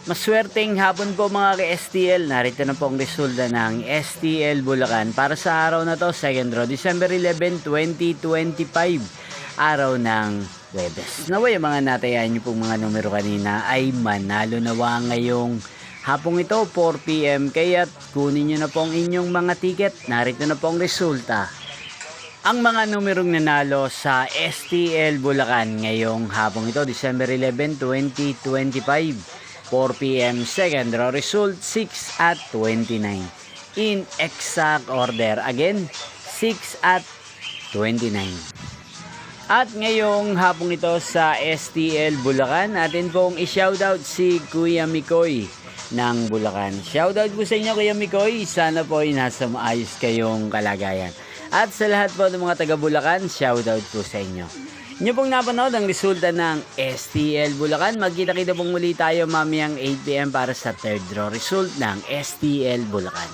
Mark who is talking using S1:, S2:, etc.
S1: Maswerteng hapon po mga ka-STL. Narito na po ang resulta ng STL Bulacan para sa araw na to, 2nd row, December 11, 2025. Araw ng Huwebes. Naway ang mga natayan nyo pong mga numero kanina ay manalo nawa ngayong hapong ito, 4 PM. Kaya't kunin nyo na po ang inyong mga ticket. Narito na po ang resulta. Ang mga numerong nanalo sa STL Bulacan ngayong hapong ito, December 11, 2025. 4 PM, second row, result 6 at 29. In exact order. Again, 6 at 29. At ngayong hapong ito sa STL Bulacan, atin pong i-shoutout si Kuya Mikoy ng Bulacan. Shoutout po sa inyo Kuya Mikoy. Sana po ay nasa maayos kayong kalagayan. At sa lahat po ng mga taga Bulacan, shoutout po sa inyo. Inyo pong napanood ang resulta ng STL Bulacan. Magkita-kita pong muli tayo mamayang 8 PM para sa third draw result ng STL Bulacan.